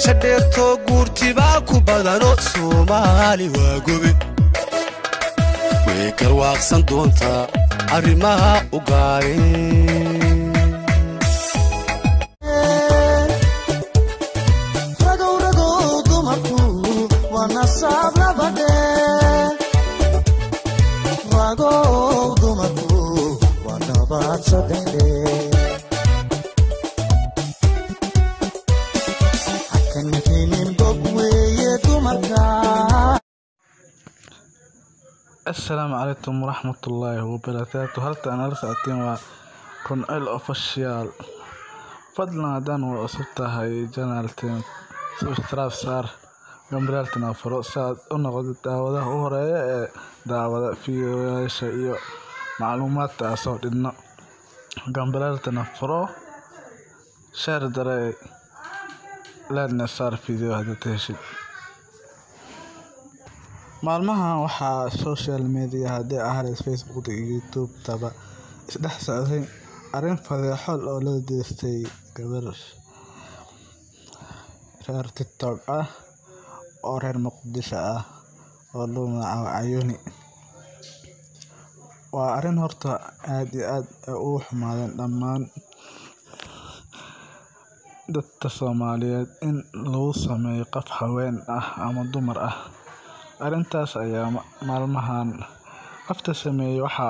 shadheerto guurtiba ku badano Soomaali waa gobe way karwaaqsan doonta arrimaha u gaareen السلام عليكم ورحمة الله وبركاته. هل أنا ساعتين وكونيل أوفيشال فضلنا دان وأصبتها هاي جنالتين سبسكرايب صار جنبرالتنا فرصات ونقد دعوة هورية دعوة في شيء معلومات تأصل إنه جنبرالتنا فرو شهر دري لأن صار فيديو هذا تهشي maalmahan waxaa social media hadii ahaaday Facebook iyo YouTube taba isdhex socday arrin fadeexo oo la deystay gabar reer TikTok ah oo reer Muqdisho ah oo loo magacaabo Ayuni. waa arrin horta aad iyo aad u xumaadeen dhammaan dadka Soomaaliyeed in lagu sameeyo qof haween ah ama dumar ah. arrintaas ayaa maalmahan qofta sameeyay waxa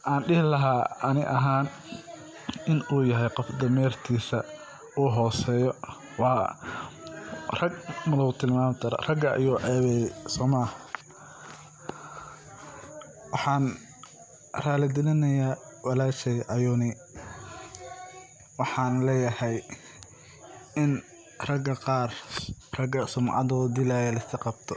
aan dhihi lahaa ani ahaan in uu yahay qof dameertiisa uu hooseeyo waa rag malaw tilmaamta ragga ayuu ceebay Soomaa. waxaan raali gelinayaa walaashay Ayuni. waxaan leeyahay in ragga qaar ragga sumcadooda dilaya la qabto.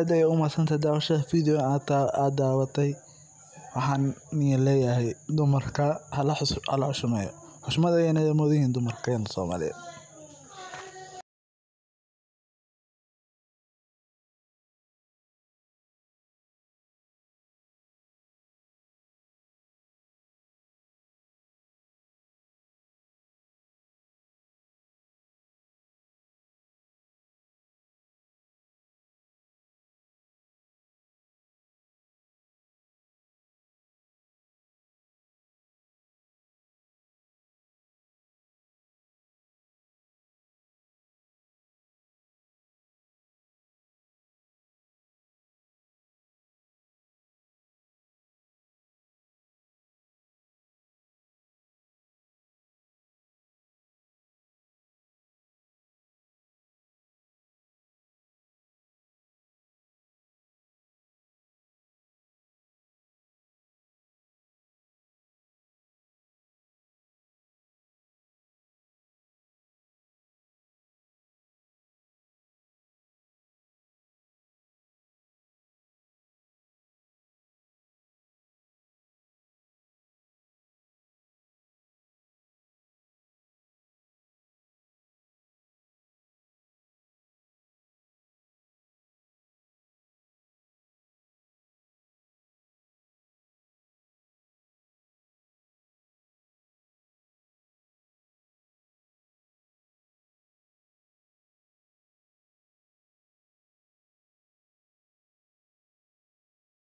aday uma santa daawasha video aad daawatay waxaan leeyahay dumarka hala xushmeeyo xushmada ay moodiin dumarka Soomaaliyeed.